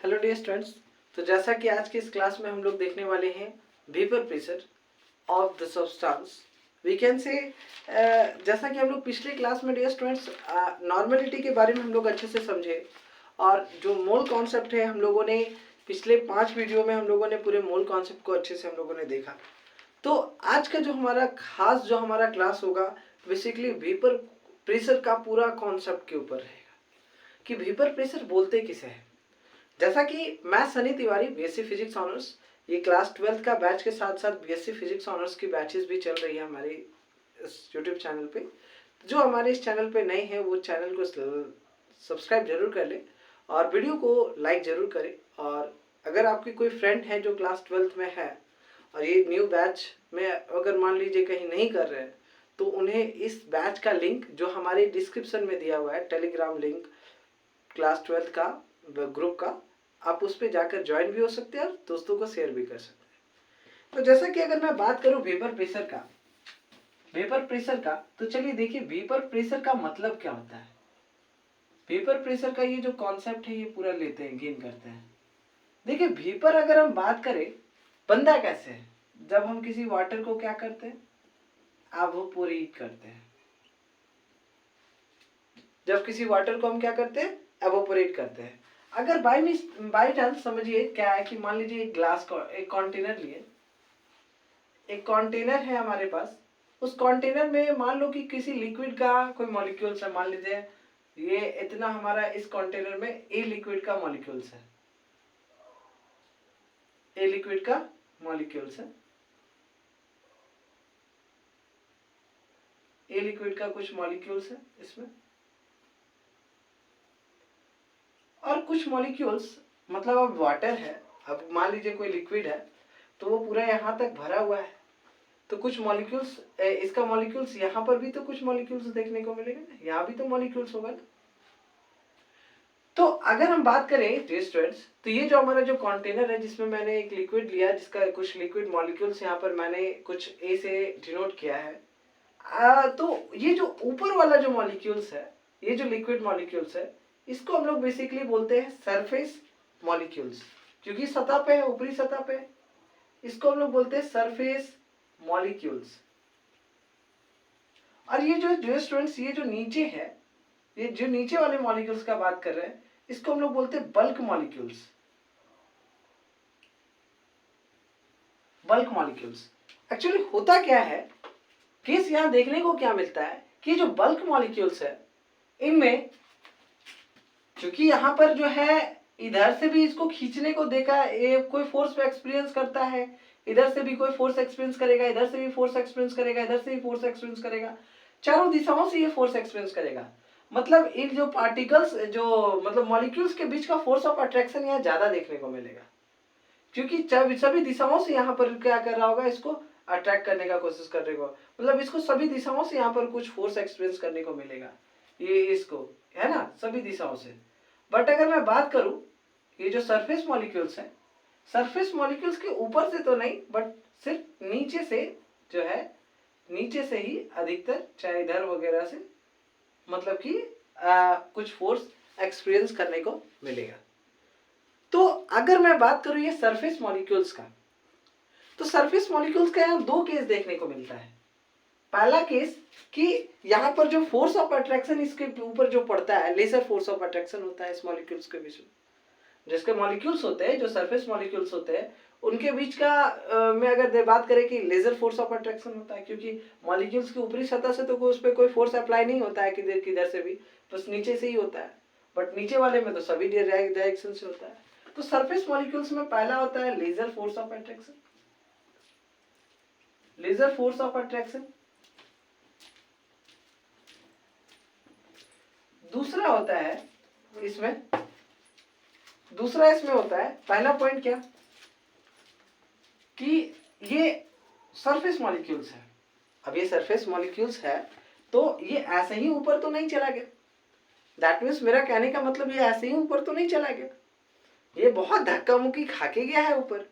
Hello dear students. तो जैसा कि आज की इस क्लास में हम लोग देखने वाले हैं vapour pressure of the substance we can say. जैसा कि हम लोग पिछले क्लास में डियर स्टूडेंट्स नॉर्मेलिटी के बारे में हम लोग अच्छे से समझे और जो मोल कॉन्सेप्ट है हम लोगों ने पिछले 5 वीडियो में हम लोगों ने पूरे मोल कॉन्सेप्ट को अच्छे से हम लोगों ने देखा। तो आज का जो हमारा क्लास होगा बेसिकली वेपर प्रेशर का पूरा कॉन्सेप्ट के ऊपर रहेगा कि वेपर प्रेशर बोलते किसे हैं। जैसा कि मैं Sunny Tiwari BSc physics honours, ये क्लास 12 का बैच के साथ साथ बीएससी फिजिक्स ऑनर्स की बैचेस भी चल रही है हमारे इस यूट्यूब चैनल पे। जो हमारे इस चैनल पे नए हैं वो चैनल को सब्सक्राइब जरूर कर ले और वीडियो को लाइक जरूर करें। और अगर आपकी कोई फ्रेंड है जो क्लास 12 में है और ये न्यू बैच में अगर मान लीजिए कहीं नहीं कर रहे हैं तो उन्हें इस बैच का लिंक जो हमारे डिस्क्रिप्शन में दिया हुआ है, टेलीग्राम लिंक क्लास 12 का ग्रुप का, आप उस पर जाकर ज्वाइन भी हो सकते हैं और दोस्तों को शेयर भी कर सकते हैं। तो जैसा कि अगर मैं बात करूं वेपर प्रेशर का तो चलिए देखिए वेपर प्रेशर का मतलब क्या होता है। वेपर प्रेशर का ये जो कॉन्सेप्ट है ये पूरा लेते हैं, गेन करते हैं। देखिए वेपर अगर हम बात करें बनता कैसे है, जब हम किसी वाटर को क्या करते हैं, एवोपोरेट करते हैं। जब किसी वाटर को हम क्या करते हैं, एवोपोरेट करते हैं। अगर बाई चांस समझिए क्या है कि मान लीजिए एक ग्लास का एक कंटेनर लिए, एक कंटेनर है हमारे पास, उस कंटेनर में मान लो कि किसी लिक्विड का कोई मॉलिक्यूल्स है, मान लीजिए ये इतना हमारा इस कंटेनर में ए लिक्विड का मॉलिक्यूल्स है, ए लिक्विड का मॉलिक्यूल्स है, ए लिक्विड का कुछ मॉलिक्यूल्स है इसमें, और कुछ मॉलिक्यूल्स मतलब अब वाटर है, अब मान लीजिए कोई लिक्विड है तो वो पूरा यहाँ तक भरा हुआ है, तो कुछ मॉलिक्यूल्स इसका मॉलिक्यूल्स यहाँ पर भी तो कुछ मॉलिक्यूल्स देखने को मिलेगा ना, यहाँ भी तो मॉलिक्यूल्स होगा ना। तो अगर हम बात करें डियर स्टूडेंट्स तो ये जो हमारा जो कंटेनर है जिसमें मैंने एक लिक्विड लिया, जिसका कुछ लिक्विड मॉलिक्यूल्स यहाँ पर मैंने कुछ ए से डिनोट किया है, तो ये जो ऊपर वाला जो मॉलिक्यूल्स है, ये जो लिक्विड मॉलिक्यूल्स है, इसको हम लोग बेसिकली बोलते हैं सरफेस मॉलिक्यूल्स, क्योंकि सतह पे है, ऊपरी सतह पे, इसको हम लोग बोलते हैं सरफेस मॉलिक्यूल्स। और ये जो स्टूडेंट्स ये जो नीचे है, ये जो नीचे वाले मॉलिक्यूल्स का बात कर रहे हैं, इसको हम लोग बोलते हैं bulk molecules. Bulk molecules actually होता क्या है, केस यहां देखने को क्या मिलता है कि जो बल्क मॉलिक्यूल्स है इनमें क्योंकि यहां पर जो है इधर से भी इसको खींचने को देखा, ये कोई फोर्स पे एक्सपीरियंस करता है, इधर से भी कोई फोर्स एक्सपीरियंस करेगा, इधर से भी फोर्स एक्सपीरियंस करेगा, इधर से भी फोर्स एक्सपीरियंस करेगा, चारों दिशाओं से ये फोर्स एक्सपीरियंस करेगा। मतलब इन जो पार्टिकल्स जो मतलब मॉलिक्यूल्स के बीच का फोर्स ऑफ अट्रैक्शन यहाँ ज्यादा देखने को मिलेगा, क्योंकि सभी दिशाओं से यहाँ पर क्या कर रहा होगा, इसको अट्रैक्ट करने का कोशिश करेगा, मतलब इसको सभी दिशाओं से यहाँ पर कुछ फोर्स एक्सपीरियंस करने को मिलेगा, ये इसको है ना, सभी दिशाओं से। बट अगर मैं बात करूं ये जो सरफेस मॉलिक्यूल्स हैं, सरफेस मॉलिक्यूल्स के ऊपर से तो नहीं बट सिर्फ नीचे से जो है, नीचे से ही अधिकतर, चाहे इधर वगैरह से मतलब कि कुछ फोर्स एक्सपीरियंस करने को मिलेगा। तो अगर मैं बात करूं ये सरफेस मॉलिक्यूल्स का, तो सरफेस मॉलिक्यूल्स का यहाँ दो केस देखने को मिलता है। पहला केस कि यहाँ पर जो फोर्स ऑफ अट्रैक्शन इसके ऊपर जो पड़ता है, लेजर फोर्स ऑफ अट्रैक्शन होता है इस मॉलिक्यूल्स के बीच में, जिसके मॉलिक्यूल्स होते हैं, जो सरफेस मॉलिक्यूल्स होते हैं उनके बीच का में अगर बात करें कि लेजर फोर्स ऑफ अट्रैक्शन होता है, क्योंकि मॉलिक्यूल्स की ऊपरी सतह से तो उस पर कोई फोर्स अप्लाई नहीं होता है किधर किधर से भी, बस नीचे से ही होता है, बट नीचे वाले में तो सभी डायरेक्शन से होता है। तो सरफेस मॉलिक्यूल्स में पहला होता है lesser force of attraction, lesser force of attraction. दूसरा होता है इसमें, दूसरा इसमें होता है, पहला पॉइंट क्या कि ये सरफेस मॉलिक्यूल्स है, अब ये सरफेस मॉलिक्यूल्स है तो ये ऐसे ही ऊपर तो नहीं चला गया, दैट मीन्स मेरा कहने का मतलब ये ऐसे ही ऊपर तो नहीं चला गया, ये बहुत धक्का मुक्की खा के गया है ऊपर।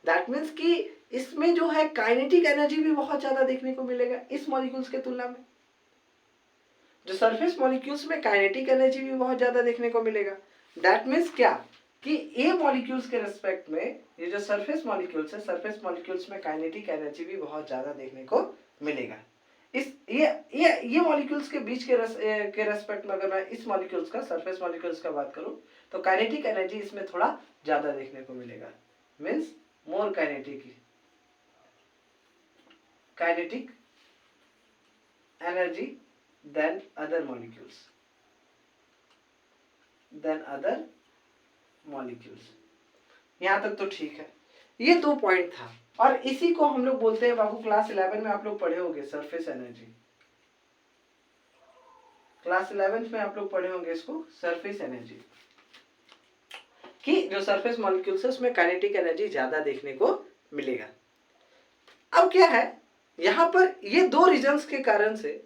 दैट मीन्स कि इसमें जो है काइनेटिक एनर्जी भी बहुत ज्यादा देखने को मिलेगा इस मॉलिक्यूल्स के तुलना में। जो सरफेस मॉलिक्यूल्स में काइनेटिक एनर्जी भी बहुत ज्यादा देखने को मिलेगा, दैट मीन्स क्या कि ए मॉलिक्यूल्स के रेस्पेक्ट में ये जो सरफेस मॉलिक्यूल्स है, सरफेस मॉलिक्यूल्स में काइनेटिक एनर्जी भी बहुत ज्यादा देखने को मिलेगा। इस ये मॉलिक्यूल्स के बीच के रेस्पेक्ट में अगर मैं इस मॉलिक्यूल्स का, सरफेस मॉलिक्यूल्स का बात करूं तो काइनेटिक एनर्जी इसमें थोड़ा ज्यादा देखने को मिलेगा, means more kinetic energy than other molecules. यहां तक तो ठीक है, ये 2 पॉइंट था। और इसी को हम लोग बोलते हैं बाबू, क्लास 11 में आप लोग पढ़े होंगे सरफेस एनर्जी, क्लास 11 में आप लोग पढ़े होंगे इसको, सरफेस एनर्जी, कि जो सरफेस मॉलिक्यूल्स है उसमें काइनेटिक एनर्जी ज्यादा देखने को मिलेगा। अब क्या है यहां पर, ये 2 रीजंस के कारण से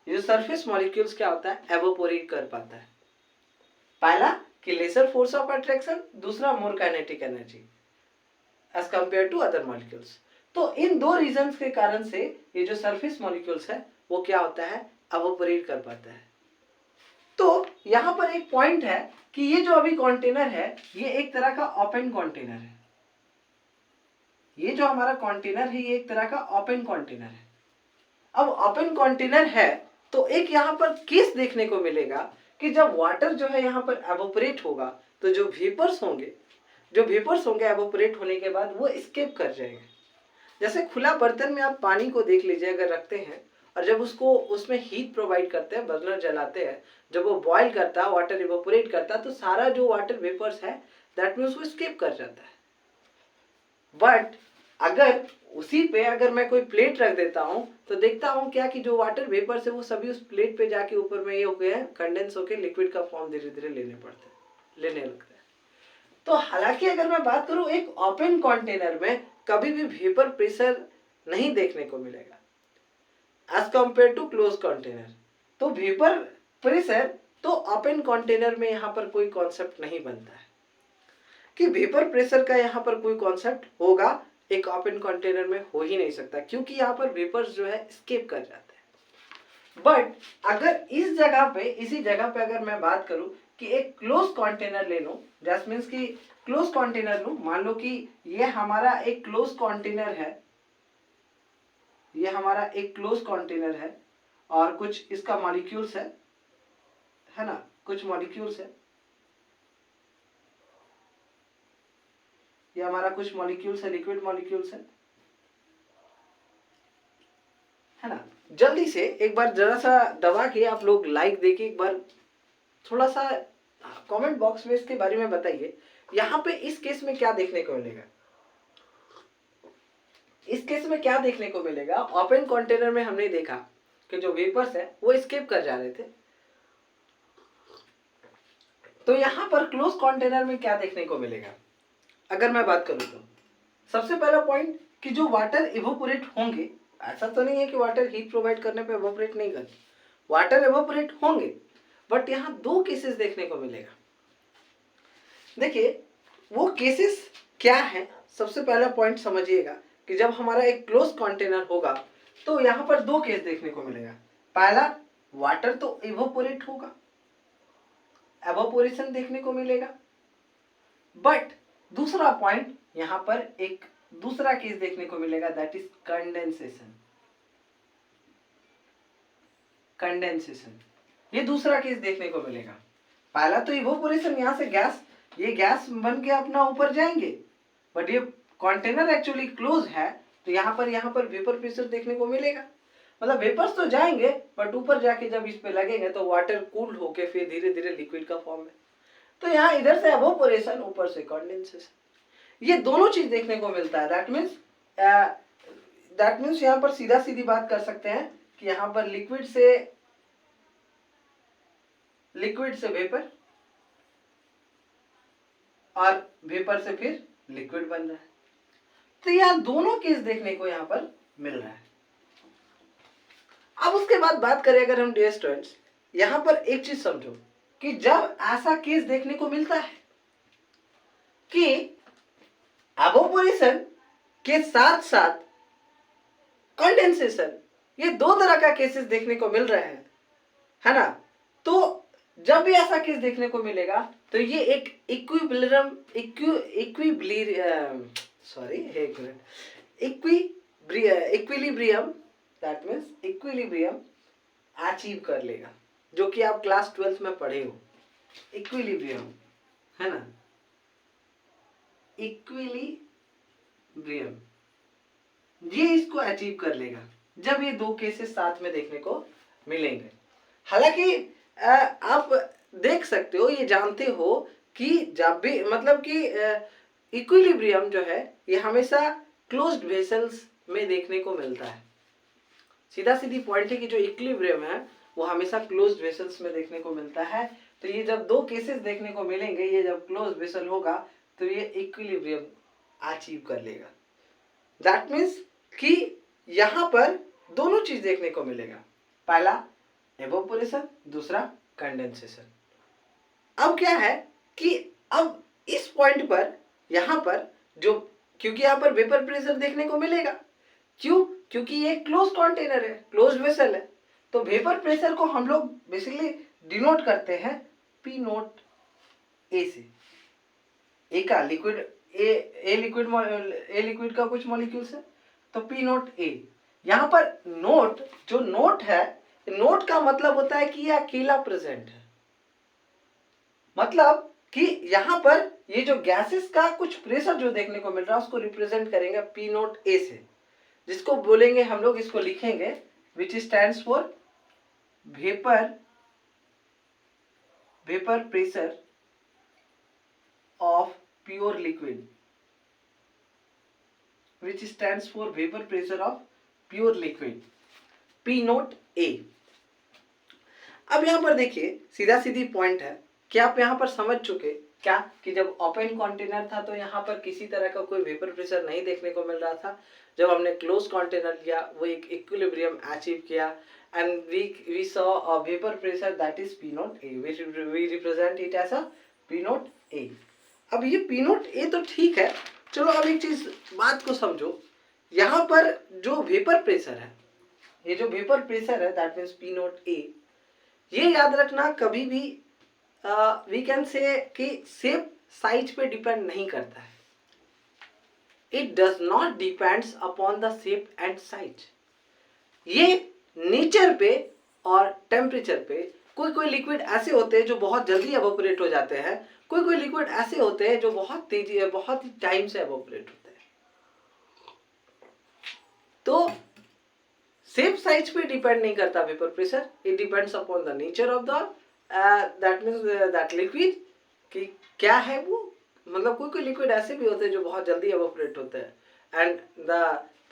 ये सरफेस मॉलिक्यूल्स क्या होता है, एवोपोरेट कर पाता है। पहला कि लेसर फोर्स ऑफ अट्रैक्शन, दूसरा more kinetic energy as compare to other molecules. तो इन 2 रीजंस के कारण से ये जो सरफेस मॉलिक्यूल्स है वो क्या होता है, एवोपोरेट कर पाता है। तो यहां पर एक पॉइंट है कि ये जो अभी कंटेनर है ये एक तरह का ओपन कंटेनर है। ये जो हमारा कंटेनर है ये एक तरह का ओपन कंटेनर है। अब ओपन कंटेनर है तो एक यहां पर केस देखने को मिलेगा कि जब वाटर जो है यहां पर एवोपरेट होगा तो जो वेपर्स होंगे एवोपरेट होने के बाद वो एस्केप कर जाएंगे। जैसे खुला बर्तन में आप पानी को देख लीजिए, अगर रखते हैं और जब उसको उसमें हीट प्रोवाइड करते हैं, बर्नर जलाते हैं, जब वो बॉईल करता है, वाटर इवोपरेट करता है, तो सारा जो वाटर वेपर्स है दैट मीन्स वो एस्केप कर जाता है। बट अगर उसी पे अगर मैं कोई प्लेट रख देता हूं तो देखता हूं क्या कि जो वाटर वेपर्स है वो सभी उस प्लेट पे जाके ऊपर में ये हो गए हैं, कंडेंस होकर लिक्विड का फॉर्म धीरे धीरे लेने लगता है। तो हालांकि अगर मैं बात करूं एक ओपन कंटेनर में कभी भी वेपर प्रेशर नहीं देखने को मिलेगा as compare to close container. तो वेपर प्रेशर तो ओपन कंटेनर में यहां पर कोई कॉन्सेप्ट नहीं बनता है कि वेपर प्रेशर का यहां पर कोई कॉन्सेप्ट होगा, एक ओपन कंटेनर में हो ही नहीं सकता, क्योंकि यहां पर वेपर्स जो है एस्केप कर जाते हैं। बट अगर इसी जगह पे अगर मैं बात करूं कि एक क्लोज कंटेनर ले लूं, दैट मींस कि क्लोज कंटेनर लूं, मान लो कि ये हमारा एक क्लोज कंटेनर है, ये हमारा एक क्लोज कंटेनर है और कुछ इसका मॉलिक्यूल्स है ना, कुछ मॉलिक्यूल्स है, ये हमारा कुछ मॉलिक्यूल्स है, लिक्विड मॉलिक्यूल्स है ना। जल्दी से एक बार जरा सा दबा के आप लोग लाइक देके एक बार थोड़ा सा कमेंट बॉक्स में इसके बारे में बताइए। यहां पे इस केस में क्या देखने को मिलेगा, इस केस में क्या देखने को मिलेगा, ओपन कंटेनर में हमने देखा कि जो वेपर्स है वो एस्केप कर जा रहे थे। तो यहां पर क्लोज कंटेनर में क्या देखने को मिलेगा अगर मैं बात करूं तो सबसे पहला पॉइंट कि जो वाटर इवोपोरेट होंगे, ऐसा तो नहीं है कि वाटर हीट प्रोवाइड करने पे इवोपोरेट नहीं करते, वाटर इवोपोरेट होंगे, बट यहां 2 केसेस देखने को मिलेगा। देखिए वो केसेस क्या है, सबसे पहला पॉइंट समझिएगा कि जब हमारा एक क्लोज कंटेनर होगा तो यहां पर 2 केस देखने को मिलेगा। पहला, वाटर तो इवोपोरेट होगा, एवोपोरेशन देखने को मिलेगा, बट दूसरा पॉइंट यहां पर एक दूसरा केस देखने को मिलेगा, दैट इज कंडेंसेशन। ये दूसरा केस देखने को मिलेगा। पहला तो इवोपोरेशन, यहां से ये गैस बन के अपना ऊपर जाएंगे, बट ये कंटेनर एक्चुअली क्लोज है तो यहां पर वेपर प्रेशर देखने को मिलेगा। मतलब वेपर्स तो जाएंगे बट ऊपर जाके जब इस पे लगेंगे तो वाटर कूल्ड होके फिर धीरे धीरे लिक्विड का फॉर्म में, तो यहाँ इधर से एवोपोरेशन, ऊपर से कंडेंसेशन, ये दोनों चीज देखने को मिलता है। दैट मीन्स यहाँ पर सीधा सीधी बात कर सकते हैं कि यहाँ पर लिक्विड से वेपर और वेपर से फिर लिक्विड बन रहा है। तो यहाँ दोनों केस देखने को यहाँ पर मिल रहा है। अब उसके बाद बात करें अगर हम डियर स्टूडेंट्स, यहाँ पर एक चीज समझो कि जब ऐसा केस देखने को मिलता है कि एवोपोरेशन के साथ साथ कंडेंसेशन, ये 2 तरह का केसेस देखने को मिल रहे हैं, है ना। तो जब भी ऐसा केस देखने को मिलेगा तो ये एक equilibrium, that means equilibrium achieve कर लेगा, जो कि आप क्लास 12th में पढ़े हो। इक्विलिब्रियम है ना, इक्विलिब्रियम ये इसको अचीव कर लेगा जब ये दो केसेस साथ में देखने को मिलेंगे। हालांकि आप देख सकते हो, ये जानते हो कि जब भी मतलब कि इक्विलिब्रियम जो है ये हमेशा क्लोज्ड वेसल्स में देखने को मिलता है। सीधा सीधी पॉइंट है कि जो इक्विलिब्रियम है वो हमेशा क्लोज्ड वेसल्स में देखने को मिलता है। तो ये जब दो केसेस देखने को मिलेंगे, ये जब क्लोज वेसल होगा तो ये इक्विलिब्रियम अचीव कर लेगा। दैट मीन्स कि यहां पर दोनों चीज देखने को मिलेगा, पहला एवोपोरेशन, दूसरा कंडेंसेशन। अब क्या है कि अब इस पॉइंट पर यहां पर जो, क्योंकि यहां पर वेपर प्रेशर देखने को मिलेगा, क्यों? क्योंकि ये क्लोज कंटेनर है, क्लोज वेसल है, तो वेपर प्रेशर को हम लोग बेसिकली डिनोट करते हैं पी नोट ए से। ए का लिक्विड, ए लिक्विड का कुछ मॉलिक्यूल्स है तो पी नोट ए। यहां पर नोट, जो नोट है, नोट का मतलब होता है कि ये अकेला प्रेजेंट है, मतलब कि यहां पर ये जो गैसेस का कुछ प्रेशर जो देखने को मिल रहा है उसको रिप्रेजेंट करेंगे पी नोट ए से, जिसको बोलेंगे हम लोग, इसको लिखेंगे विच stands for vapour pressure of pure liquid, which stands for vapor pressure of pure liquid, P naught A। अब यहां पर देखिए सीधा सीधी पॉइंट है कि आप यहां पर समझ चुके क्या कि जब ओपन कंटेनर था तो यहां पर किसी तरह का कोई वेपर प्रेशर नहीं देखने को मिल रहा था। जब हमने क्लोज कंटेनर लिया वो एक इक्विलिब्रियम अचीव किया and we saw a vapour pressure that is P naught A, we represent it as a P naught A। अब ये P नोट A तो ठीक है, चलो अब एक चीज बात को समझो, यहां पर जो वेपर प्रेशर है, ये जो वेपर प्रेशर है that means P naught A, ये याद रखना कभी भी वी कैन से कि शेप साइज पे डिपेंड नहीं करता है। It does not depends upon the shape and size. ये नेचर पे और टेम्परेचर पे, कोई कोई लिक्विड ऐसे होते हैं जो बहुत जल्दी एवोपरेट हो जाते हैं, कोई कोई लिक्विड ऐसे होते हैं जो बहुत तेजी, बहुत टाइम से एवोपरेट होते हैं। तो शेप साइज पे डिपेंड नहीं करता vapour pressure, it depends upon the nature of the that means that liquid, कि क्या है वो, मतलब कोई कोई लिक्विड ऐसे भी होते हैं जो बहुत जल्दी एवोपरेट होते हैं। And the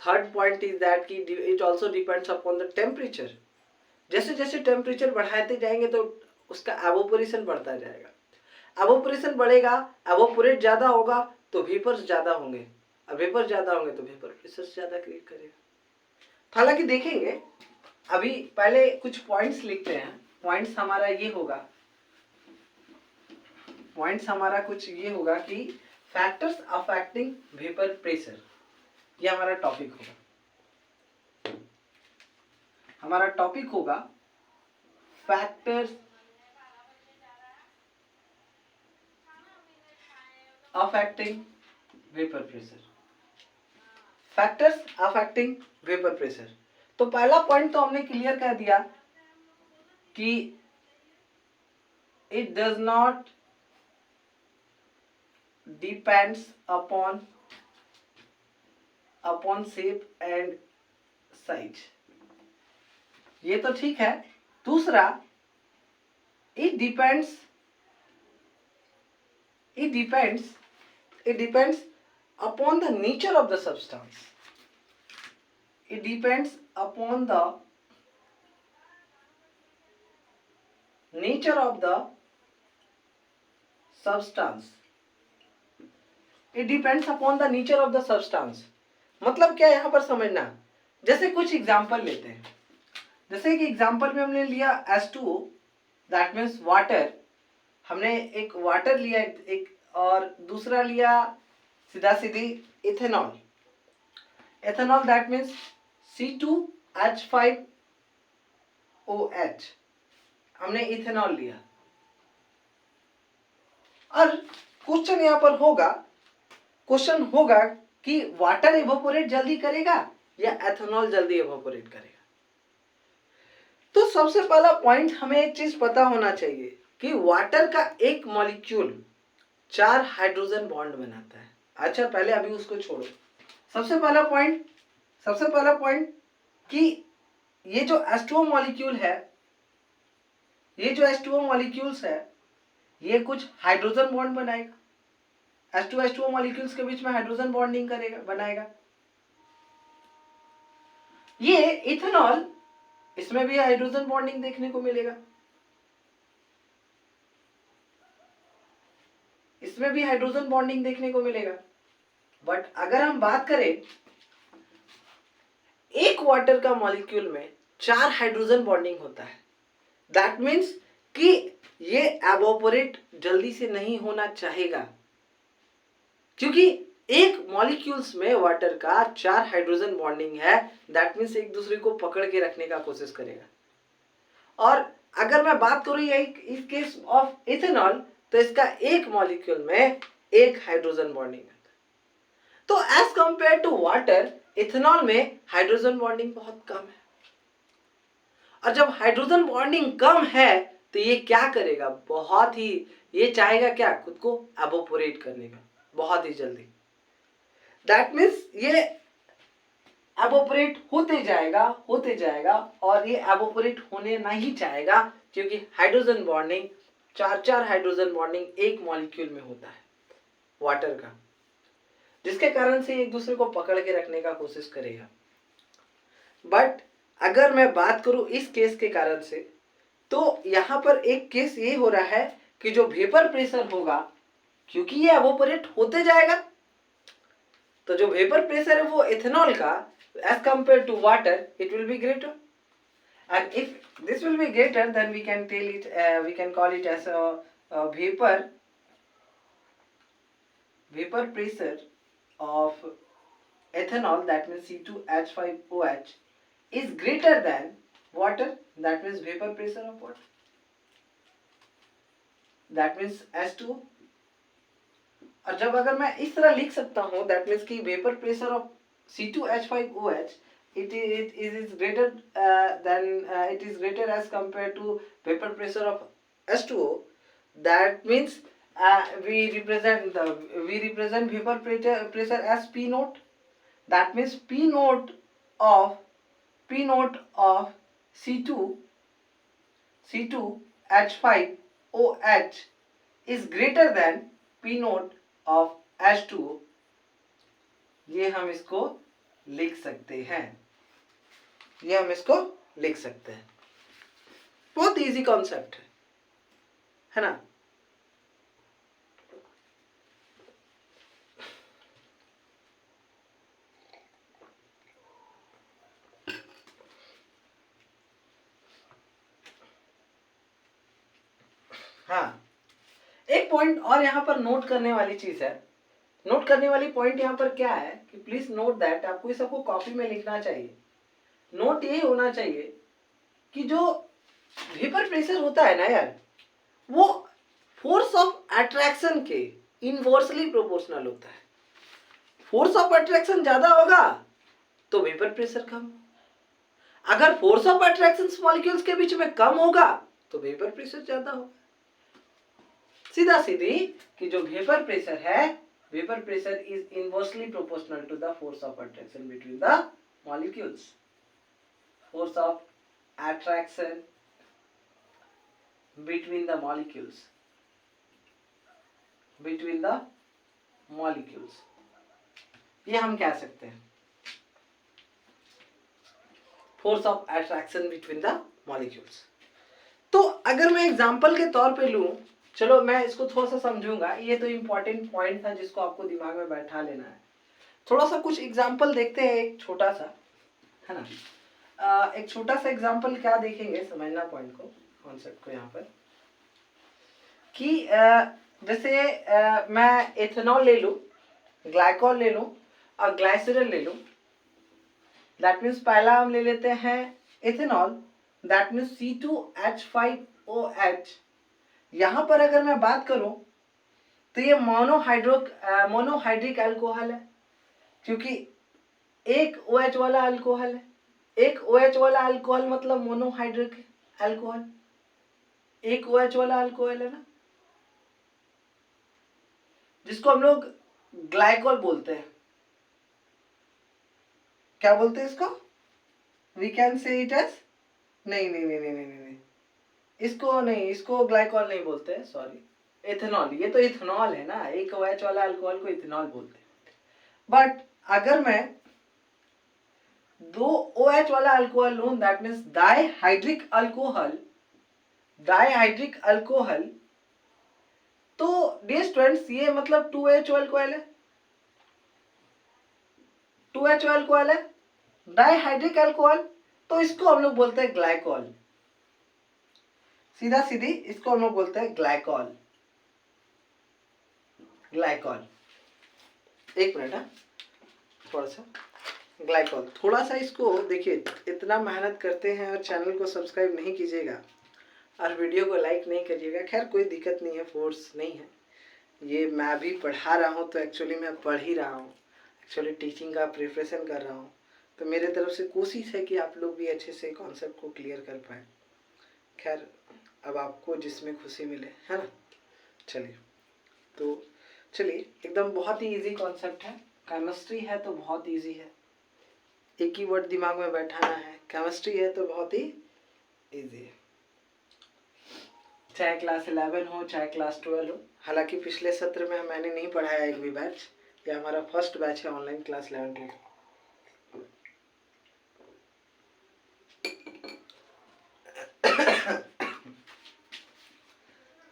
third point is that कि it also depends upon the temperature. जैसे जैसे टेम्परेचर बढ़ाते जाएंगे तो उसका एवोपोरेशन बढ़ता जाएगा, एवोपोरेशन बढ़ेगा, एवोपोरेट ज्यादा होगा तो वेपर्स ज्यादा होंगे, और वेपर ज्यादा होंगे तो वेपर प्रेशर ज्यादा क्रिएट करेगा। हालांकि देखेंगे, अभी पहले कुछ पॉइंट्स लिखते हैं। पॉइंट्स हमारा ये होगा, पॉइंट्स हमारा कुछ ये होगा कि फैक्टर्स अफेक्टिंग वेपर प्रेशर, ये हमारा टॉपिक होगा। हमारा टॉपिक होगा factors affecting vapour pressure, factors affecting vapour pressure. तो पहला पॉइंट तो हमने क्लियर कर दिया कि it does not depends upon shape and size, ये तो ठीक है। दूसरा, it depends upon the nature of the substance, it depends upon the nature of the substance, it depends upon the nature of the substance। मतलब क्या यहां पर समझना, जैसे कुछ एग्जांपल लेते हैं, जैसे कि एग्जांपल में हमने लिया H2O, दैट मीन्स वाटर, हमने एक वाटर लिया एक, और दूसरा लिया सीधा सीधी ethanol, ethanol that means C2H5OH, हमने इथेनॉल लिया। और क्वेश्चन यहाँ पर होगा, क्वेश्चन होगा कि वाटर इवोपोरेट जल्दी करेगा या एथेनॉल जल्दी इवोपोरेट करेगा। तो सबसे पहला पॉइंट हमें एक चीज पता होना चाहिए कि वाटर का एक मॉलिक्यूल 4 हाइड्रोजन बॉन्ड बनाता है। अच्छा पहले अभी उसको छोड़ो, सबसे पहला पॉइंट कि ये जो H2O मॉलिक्यूल है, ये जो H2O मॉलिक्यूल्स है, ये कुछ हाइड्रोजन बॉन्ड बनाएगा। H2 मॉलिक्यूल्स के बीच में हाइड्रोजन बॉन्डिंग करेगा, बनाएगा। ये इथेनॉल, इसमें भी हाइड्रोजन बॉन्डिंग देखने को मिलेगा, इसमें भी हाइड्रोजन बॉन्डिंग देखने को मिलेगा। बट अगर हम बात करें एक वाटर का मॉलिक्यूल में 4 हाइड्रोजन बॉन्डिंग होता है, दैट मीन्स कि ये एवोपोरेट जल्दी से नहीं होना चाहेगा, क्योंकि एक मॉलिक्यूल्स में वाटर का 4 हाइड्रोजन बॉन्डिंग है, दैट मीन्स एक दूसरे को पकड़ के रखने का कोशिश करेगा। और अगर मैं बात करूं इस केस ऑफ इथेनॉल, तो इसका एक मॉलिक्यूल में एक हाइड्रोजन बॉन्डिंग है। तो as compare to water, ethanol में हाइड्रोजन बॉन्डिंग बहुत कम है। और जब हाइड्रोजन बॉन्डिंग कम है तो ये क्या करेगा, बहुत ही, ये चाहेगा क्या, खुद को एवोपोरेट करने का बहुत ही जल्दी। दैट मीन्स ये एवोपोरेट होते जाएगा और ये एवोपोरेट होने नहीं चाहेगा, क्योंकि हाइड्रोजन बॉन्डिंग 4 हाइड्रोजन बॉन्डिंग एक मॉलिक्यूल में होता है वाटर का, जिसके कारण से एक दूसरे को पकड़ के रखने का कोशिश करेगा। बट अगर मैं बात करूं इस केस के कारण से, तो यहां पर एक केस ये हो रहा है कि जो वेपर प्रेशर होगा, क्योंकि ये एवोपोरेट होते जाएगा, तो जो वेपर प्रेशर है वो इथेनॉल का as compare to water it will be greater, and if this will be greater then we can tell it we can call it as a vapor pressure of ethanol, that means C2H5OH is greater than water, that means vapor pressure of water, that means H2O। और जब अगर मैं इस तरह लिख सकता हूँ, that means कि vapor pressure of C2H5OH it is greater it is greater as compared to vapor pressure of H2O, that means we represent vapor pressure as P naught, that means P naught of C2H5OH is greater than P naught of H2O। ये हम इसको लिख सकते हैं, बहुत easy concept है ना। हाँ, एक पॉइंट और यहाँ पर नोट करने वाली चीज है। नोट करने वाली पॉइंट यहाँ पर क्या है कि प्लीज नोट दैट, आपको ये सबको कॉपी में लिखना चाहिए। नोट ये होना चाहिए कि जो वेपर प्रेशर होता है ना यार, वो फोर्स ऑफ अट्रैक्शन के इनवर्सली प्रोपोर्शनल होता है। फोर्स ऑफ अट्रैक्शन ज्यादा होगा तो वेपर प्रेशर कम, अगर फोर्स ऑफ अट्रैक्शन मॉलिक्यूल्स के बीच में कम होगा तो वेपर प्रेशर ज्यादा होगा। सीधा सीधी कि जो वेपर प्रेशर है, vapour pressure is inversely proportional to the force of attraction between the molecules. Force of attraction between the molecules, ये हम कह सकते हैं force of attraction between the molecules. तो अगर मैं एग्जांपल के तौर पे लूं, चलो मैं इसको थोड़ा सा समझूंगा, ये तो इंपॉर्टेंट पॉइंट था जिसको आपको दिमाग में बैठा लेना है। थोड़ा सा कुछ एग्जांपल देखते हैं, एक छोटा सा, है ना। एक छोटा सा एग्जांपल क्या देखेंगे, समझना पॉइंट को, कॉन्सेप्ट को यहाँ पर, कि जैसे मैं एथेनॉल ले लूं, ग्लाइकॉल ले लूं और ग्लाइसरॉल ले लूं, दैट मीन्स पहला हम ले लेते हैं एथेनॉल, दैट मीन्स C2H5OH। यहाँ पर अगर मैं बात करूं तो ये मोनोहाइड्रिक अल्कोहल है, क्योंकि एक OH वाला अल्कोहल है। एक OH वाला अल्कोहल मतलब मोनोहाइड्रिक अल्कोहल, एक OH वाला अल्कोहल है ना, जिसको हम लोग ग्लाइकोल बोलते हैं। क्या बोलते हैं इसको? We can say it as, नहीं नहीं नहीं नहीं नहीं नहीं, इसको नहीं, इसको ग्लाइकोल नहीं बोलते हैं, सॉरी, इथेनॉल। ये तो इथेनॉल है ना, एक OH वाला अल्कोहल को इथेनॉल बोलते हैं। बट अगर मैं दो OH वाला अल्कोहल लूं, that means dihydric alcohol, dihydric alcohol, तो डियर स्टूडेंट्स ये मतलब 2HO अल्कोहल है, 2HO अल्कोहल है, डाइहाइड्रिक अल्कोहल, तो इसको हम लोग बोलते हैं ग्लाइकोल। सीधा सीधी इसको हम लोग बोलते हैं ग्लाइकोल, ग्लाइकोल। एक मिनट है, थोड़ा सा ग्लाइकोल, थोड़ा सा इसको देखिए, इतना मेहनत करते हैं और चैनल को सब्सक्राइब नहीं कीजिएगा और वीडियो को लाइक नहीं करिएगा। खैर कोई दिक्कत नहीं है, फोर्स नहीं है, ये मैं भी पढ़ा रहा हूँ तो एक्चुअली मैं पढ़ ही रहा हूँ, एक्चुअली टीचिंग का प्रिपरेशन कर रहा हूँ, तो मेरे तरफ से कोशिश है कि आप लोग भी अच्छे से कॉन्सेप्ट को क्लियर कर पाएँ। खैर अब आपको जिसमें खुशी मिले, है ना। चलिए, तो चलिए, एकदम बहुत ही इजी कॉन्सेप्ट है, केमिस्ट्री है तो बहुत इजी है, एक ही वर्ड दिमाग में बैठाना है, केमिस्ट्री है तो बहुत ही इजी है, चाहे क्लास 11 हो चाहे क्लास 12 हो। हालांकि पिछले सत्र में मैंने नहीं पढ़ाया एक भी बैच, यह हमारा फर्स्ट बैच है ऑनलाइन क्लास 11 12।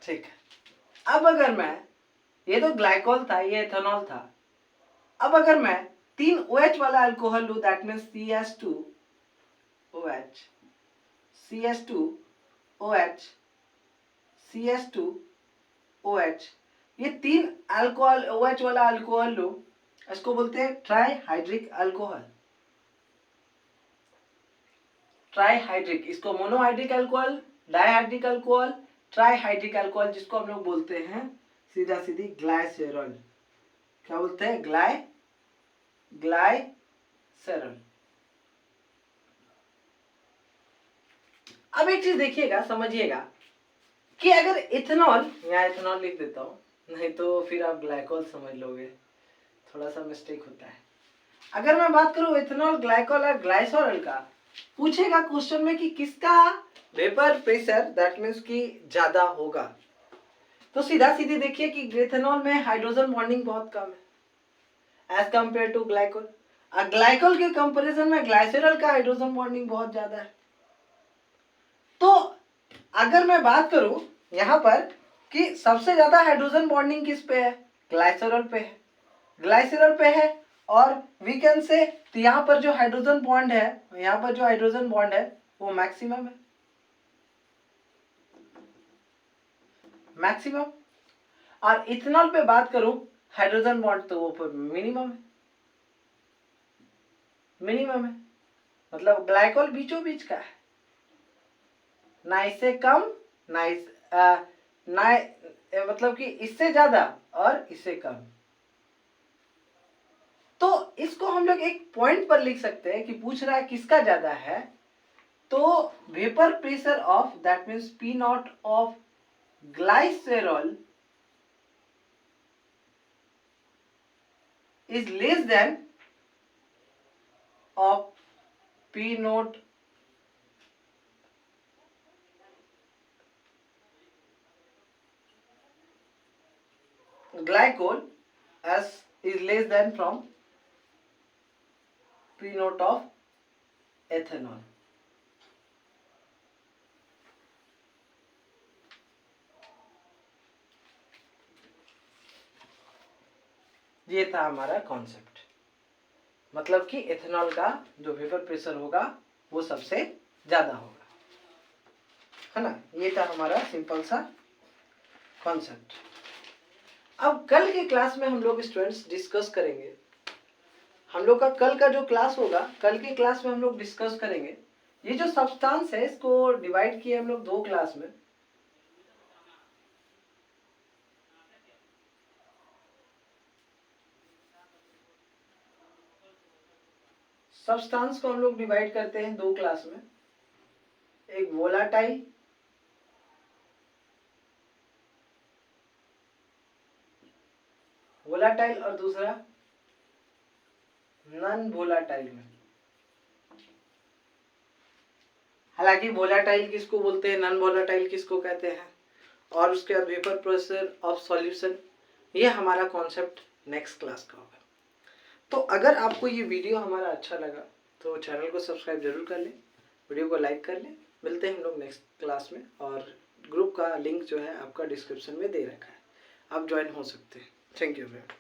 ठीक है, अब अगर मैं, ये तो ग्लाइकोल था, ये एथेनॉल था, अब अगर मैं 3 OH वाला अल्कोहल लूं, that means CH2OH, CH2OH, CH2OH, ये 3 अल्कोहल OH वाला अल्कोहल लो, इसको बोलते हैं ट्राइहाइड्रिक अल्कोहल, ट्राइहाइड्रिक। इसको monohydric alcohol, dihydric alcohol, trihydric alcohol, जिसको हम लोग बोलते हैं सीधा सीधी ग्लाइसेरॉल। क्या बोलते हैं? ग्लाइसेरॉल। अब एक चीज देखिएगा, समझिएगा कि अगर इथेनॉल, यहाँ इथेनॉल लिख देता हूं, नहीं तो फिर आप ग्लाइकोल समझ लोगे, थोड़ा सा मिस्टेक होता है। अगर मैं बात करूं इथेनॉल, ग्लाइकोल और ग्लाइसोरॉल का, पूछेगा क्वेश्चन में कि किसका वेपर प्रेशर दैट मीन्स कि ज्यादा होगा, तो सीधा सीधी देखिए कि इथेनॉल में हाइड्रोजन बॉन्डिंग बहुत कम है एज कंपेयर टू ग्लाइकोल, और ग्लाइकोल के कंपैरिजन में ग्लाइसेरॉल का हाइड्रोजन बॉन्डिंग बहुत ज्यादा है। तो अगर मैं बात करूं यहां पर कि सबसे ज्यादा हाइड्रोजन बॉन्डिंग किस पे है, ग्लाइसेरॉल पे है, ग्लाइसेरॉल पे है, और वी कैन से यहाँ पर जो हाइड्रोजन बॉन्ड है, यहाँ पर जो हाइड्रोजन बॉन्ड है वो मैक्सिमम है, मैक्सिमम। और इथेनॉल पे बात करूं हाइड्रोजन बॉन्ड तो वो मिनिमम है, मिनिमम है, मतलब ग्लाइकोल बीचों बीच का है, ना इससे कम ना इस ना, मतलब कि इससे ज्यादा और इससे कम। तो इसको हम लोग एक पॉइंट पर लिख सकते हैं कि पूछ रहा है किसका ज्यादा है, तो vapour pressure of that means P nought of glycerol is less than of P naught glycol as is less than from P naught of ethanol। ये था हमारा कॉन्सेप्ट, मतलब कि एथेनॉल का जो वेपर प्रेशर होगा वो सबसे ज्यादा होगा, है ना। ये था हमारा सिंपल सा कॉन्सेप्ट। अब कल के क्लास में हम लोग स्टूडेंट्स डिस्कस करेंगे, हम लोग का कल का जो क्लास होगा, कल के क्लास में हम लोग डिस्कस करेंगे ये जो सब्सटेंस है, इसको डिवाइड किए हम लोग 2 क्लास में। सब्सटेंस को हम लोग डिवाइड करते हैं दो क्लास में, एक वोलाटाइल और दूसरा नॉन वोलाटाइल में। हालांकि वोलाटाइल किसको बोलते हैं, नॉन वोलाटाइल किसको कहते हैं, और उसके बाद वेपर प्रोसेसर ऑफ सॉल्यूशन, ये हमारा कॉन्सेप्ट नेक्स्ट क्लास का होगा। तो अगर आपको ये वीडियो हमारा अच्छा लगा तो चैनल को सब्सक्राइब जरूर कर लें, वीडियो को लाइक कर लें। मिलते हैं हम लोग नेक्स्ट क्लास में, और ग्रुप का लिंक जो है आपका डिस्क्रिप्शन में दे रखा है, आप ज्वाइन हो सकते हैं। Thank you very much.